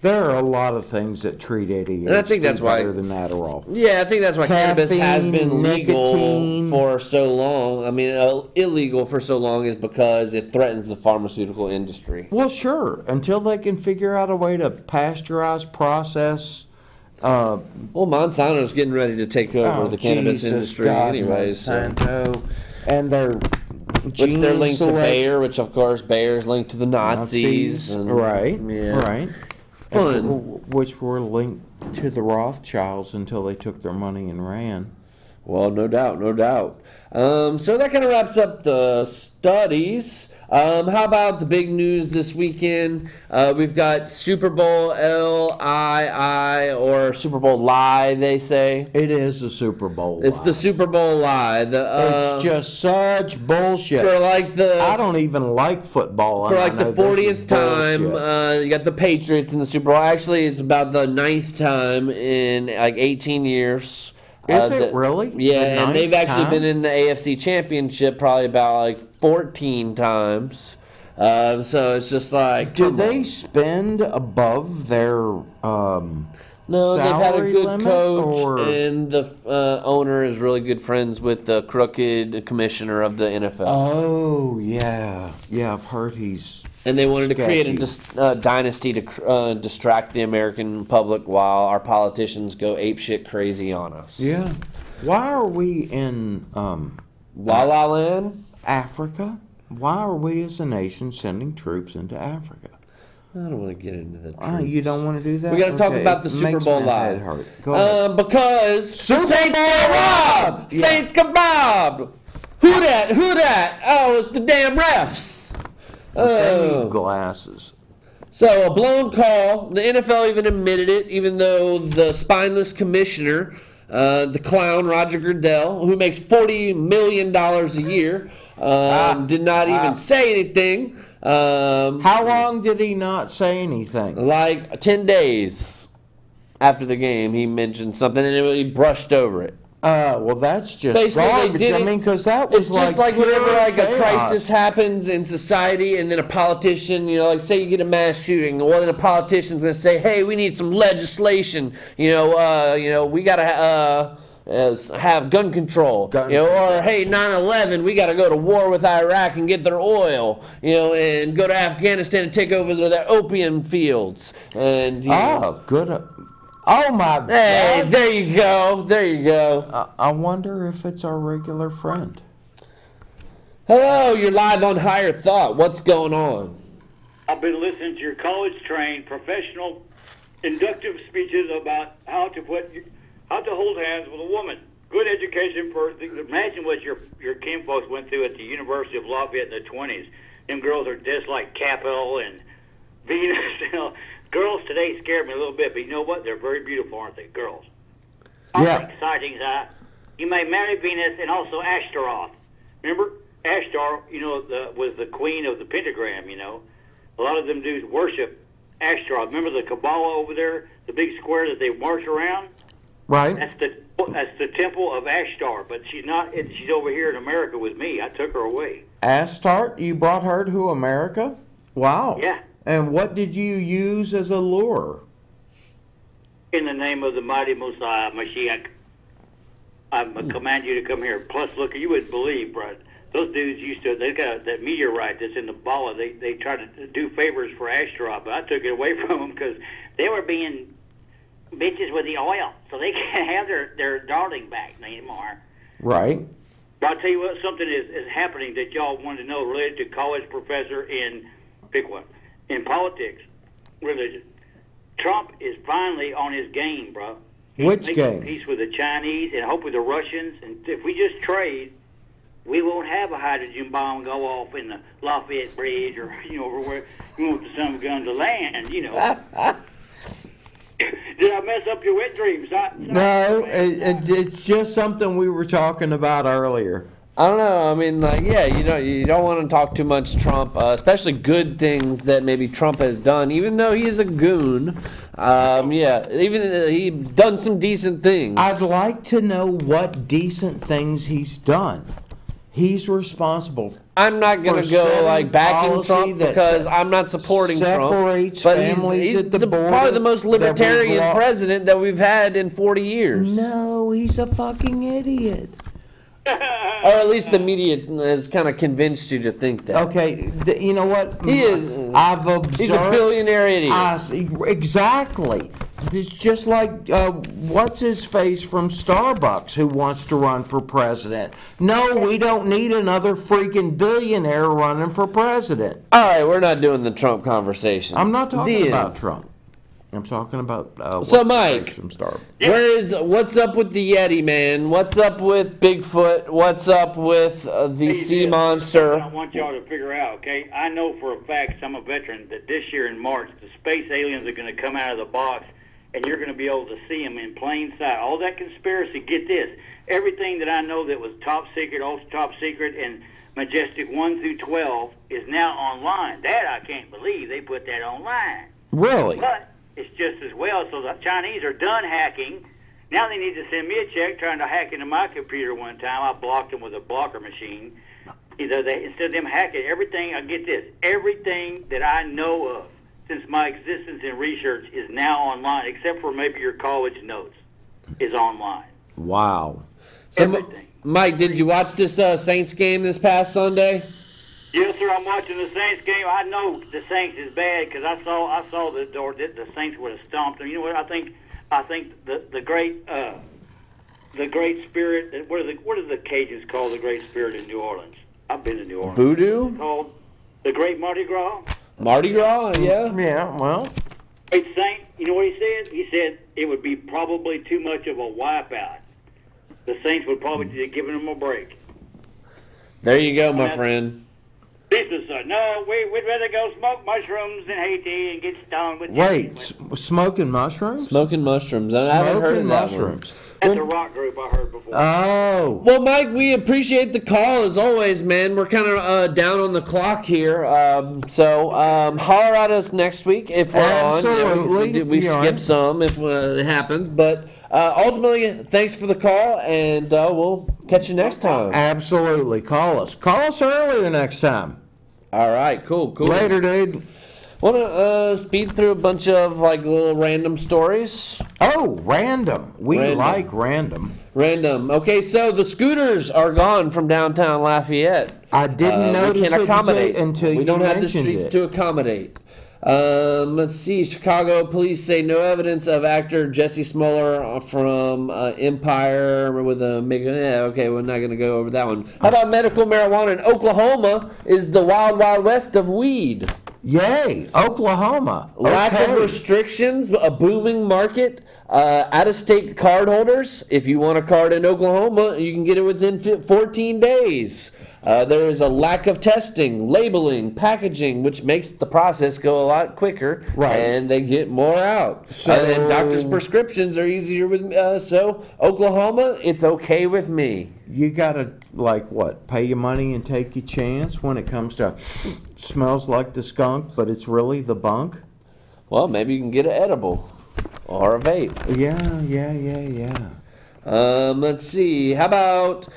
There are a lot of things that treat ADHD And I think that's why- better than Adderall. Yeah, I think that's why cannabis has been Caffeine, legal nicotine. for so long. I mean, illegal for so long is because it threatens the pharmaceutical industry. Well, sure, until they can figure out a way to pasteurize, process. Well, Monsanto's getting ready to take over the cannabis Jesus industry God, anyways. So. Monsanto, and their Which they're linked to Bayer, which of course Bayer's linked to the Nazis. And, right, yeah. right. Fun. And which were linked to the Rothschilds until they took their money and ran. Well, no doubt, no doubt. So that kind of wraps up the studies. How about the big news this weekend? We've got Super Bowl LII, or Super Bowl Lie, they say. It is a Super Bowl. It's the Super Bowl Lie. It's just such bullshit. for like the I don't even like football. for and I like the know this is 40th time. bullshit. You got the Patriots in the Super Bowl. Actually, it's about the 9th time in like 18 years. Is it really? Yeah, The and they've 9th actually time? been in the AFC Championship probably about like 14 times. So it's just like, Do come they on. spend above their No, they've had a salary good limit, coach, or- and the owner is really good friends with the crooked commissioner of the NFL. Oh yeah, yeah. I've heard he's. And they wanted to create a sketchy. dynasty to distract the American public while our politicians go apeshit crazy on us. Yeah. Why are we in La La Land? Africa? Why are we as a nation sending troops into Africa? I don't want to get into the You don't want to do that? We got to talk Okay, about the it Super makes Bowl my live. head hurt. Go ahead. Because Super the Saints Bowl got robbed. robbed! Yeah. Saints got robbed. Who that? Who that? Oh, it's the damn refs. They Oh. need glasses. So a blown call. The NFL even admitted it, even though the spineless commissioner, the clown Roger Goodell, who makes $40 million a year, did not even say anything. How long did he not say anything? Like 10 days after the game, he mentioned something and he brushed over it. Well, that's just Basically, they garbage. did I it- mean, because that was It's just like whenever pure like a chaos. crisis happens in society, and then a politician, like say you get a mass shooting, well then a politician's gonna say, "Hey, we need some legislation. We gotta have gun control. Or hey, 9/11, we gotta go to war with Iraq and get their oil. And go to Afghanistan and take over their opium fields. And Oh, good. Oh my hey, God! there you go. There you go. I wonder if it's our regular friend. Hello, you're live on Higher Thought. What's going on? I've been listening to your college-trained, professional, inductive speeches about how to hold hands with a woman. Good education for. Imagine what your kinfolks went through at the University of Lafayette in the 20s. Them girls are just like Capel and Venus. Girls today scare me a little bit, but you know what? They're very beautiful, aren't they? Girls. Yeah. Exciting. You may marry Venus and also Ashtaroth. Remember? Ashtar, was the queen of the pentagram, A lot of them dudes worship Ashtaroth. Remember the Kabbalah over there, the big square that they march around? Right. That's the temple of Ashtar, but she's not. She's over here in America with me. I took her away. Astarte, you brought her to America? Wow. Yeah. And what did you use as a lure? In the name of the mighty Messiah, Mashiach, I command you to come here. Plus, look, you wouldn't believe, Brad. Those dudes they got that meteorite that's in the Bala. They try to do favors for Ashtaroth, but I took it away from them because they were being bitches with the oil, so they can't have their darling back anymore. Right. But I'll tell you what, something is happening that y'all wanted to know related to college professor in, pick one, in politics, religion. Trump is finally on his game, bro. He's Which making game? peace with the Chinese and hopefully the Russians. And if we just trade, we won't have a hydrogen bomb go off in the Lafayette Bridge or, over where you want the sun gun to land, Did I mess up your wet dreams? No, it's just something we were talking about earlier. I don't know. I mean, you don't want to talk too much Trump, especially good things that maybe Trump has done, even though he is a goon. Yeah, even he done some decent things. I'd like to know what decent things he's done. He's responsible. I'm not gonna for go setting like backing policy Trump that because I'm not supporting Trump. separates But families he's at the border probably the most that we've libertarian lost. president that we've had in 40 years. No, he's a fucking idiot. Or at least the media has kind of convinced you to think that. Okay, you know what? He is- I've observed. He's a billionaire idiot. Exactly. It's just like what's his face from Starbucks who wants to run for president. No, we don't need another freaking billionaire running for president. All right, we're not doing the Trump conversation. I'm not talking Then, about Trump. I'm talking about what's So, his Mike. face from Starbucks. what's up with the Yeti, man? What's up with Bigfoot? What's up with the sea I monster? want y'all to figure out, okay? I know for a fact, I'm a veteran, that this year in March, the space aliens are going to come out of the box, and you're going to be able to see them in plain sight. All that conspiracy, get this. Everything that I know that was top secret, ultra top secret, and Majestic 1 through 12 is now online. That I can't believe they put that online. Really? But it's just as well. So the Chinese are done hacking. Now they need to send me a check trying to hack into my computer one time. I blocked them with a blocker machine. Instead of them hacking everything, I get this, everything that I know of since my existence in research is now online, except for maybe your college notes is online. Wow. So, Everything. Mike, did you watch this Saints game this past Sunday? Yes, sir. I'm watching the Saints game. I know the Saints is bad because I saw the Saints would have stomped them. You know what? I think the great spirit. What are the Cajuns called? The great spirit in New Orleans. I've been to New Orleans. Voodoo? It's called the Great Mardi Gras. Mardi Gras? Yeah. Yeah, well, Great Saint. You know what he said? He said it would be probably too much of a wipeout. The Saints would probably be giving them a break. There you go, my friend. Jesus said, no, we'd rather go smoke mushrooms in Haiti and get stoned with wait, smoking mushrooms? Smoking mushrooms. I haven't heard of Smoking that mushrooms. That's a rock group I heard before. Oh. Well, Mike, we appreciate the call as always, man. We're kind of down on the clock here, so holler at us next week if we're on. Absolutely. Yeah, we skip are. some if it happens, but ultimately, thanks for the call, and we'll catch you next time. Absolutely. Call us. Call us earlier next time. All right, cool. Later, dude. Want to speed through a bunch of like little random stories? Oh, random. We Random. like random. Random. Okay, so the scooters are gone from downtown Lafayette. I didn't We notice can't it accommodate until we you don't have the mentioned streets it. to accommodate. Let's see. Chicago police say no evidence of actor Jesse Smoller from Empire with a mega. Yeah, okay, we're not going to go over that one. How about medical marijuana in Oklahoma is the wild, wild west of weed? Yay, Oklahoma. Lack Okay. of restrictions, a booming market. Out-of-state card holders, if you want a card in Oklahoma, you can get it within 14 days. There is a lack of testing, labeling, packaging, which makes the process go a lot quicker, Right. and they get more out. And doctors' prescriptions are easier with so Oklahoma, it's okay with me. You gotta, like, what, pay your money and take your chance when it comes to smells like the skunk, but it's really the bunk? Well, maybe you can get an edible or a vape. Yeah. Let's see. How about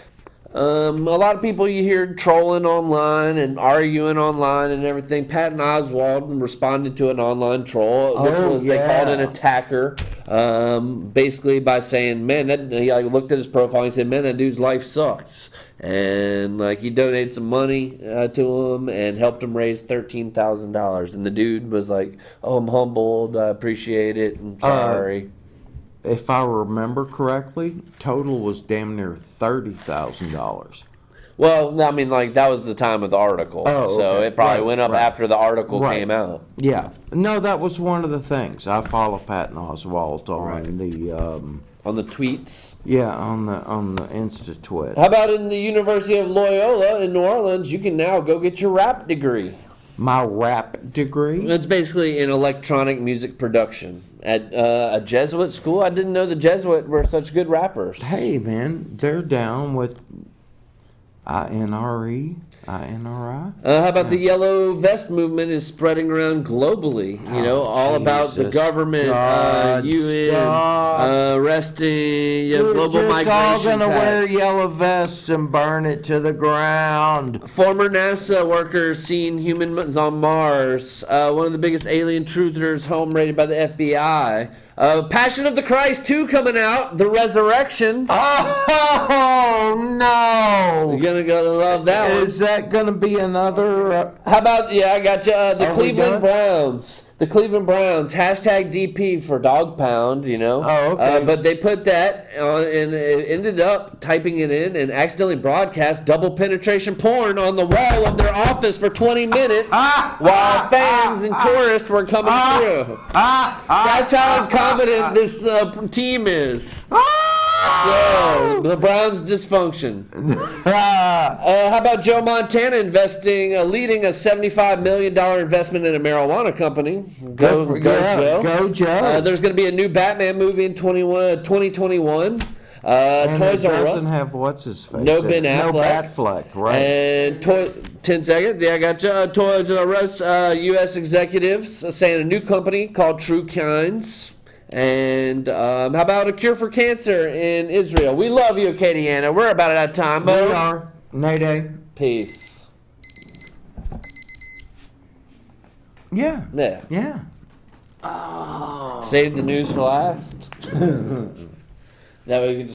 a lot of people you hear trolling online and arguing online and everything. Patton Oswalt responded to an online troll, which Oh, was they called an yeah. attacker, basically by saying, "Man, that." He looked at his profile. And he said, "Man, that dude's life sucks." And like he donated some money to him and helped him raise $13,000. And the dude was like, "Oh, I'm humbled. I appreciate it. I'm sorry." If I remember correctly, total was damn near $30,000. Well, I mean, like, that was the time of the article. Oh, so okay. it probably Right, went up right. after the article Right. came out. Yeah. No, that was one of the things. I follow Patton Oswalt on the On the tweets. on the Insta twit. How about in the University of Loyola in New Orleans, you can now go get your rap degree. My rap degree. It's basically in electronic music production. At a Jesuit school, I didn't know the Jesuit were such good rappers. Hey man, they're down with INRE? INRI? How about the yellow vest movement is spreading around globally? You know, all about the Jesus. government, God, UN, stop. arresting global You're just all migration. gonna pact. wear yellow vests and burn it to the ground. Former NASA workers seen humans on Mars. One of the biggest alien truthers home rated by the FBI. Passion of the Christ 2 coming out. The Resurrection. Oh no! You're gonna go love that one. Is that gonna be another? How about, yeah, I got you. The Are we Cleveland done? Browns. The Cleveland Browns. Hashtag DP for dog pound, you know. Oh, okay. But they put that on and it ended up typing it in and accidentally broadcast double penetration porn on the wall of their office for 20 minutes while fans and tourists were coming through. That's how incompetent this team is. So, the Browns' dysfunction. How about Joe Montana leading a $75 million investment in a marijuana company? Go Joe. Go Joe. There's going to be a new Batman movie in 2021. And Toys it R Us. doesn't have what's his face. No in Ben it. No Affleck. Batfleck, right? And 10 seconds. Yeah, I got you. Toys R Us U.S. executives saying a new company called True Kinds. And how about a cure for cancer in Israel? We love you, Acadiana. We're about out of time, We Mo. are. Nay-day. Peace. Yeah. Yeah. Yeah. Save the news for last. That way we can just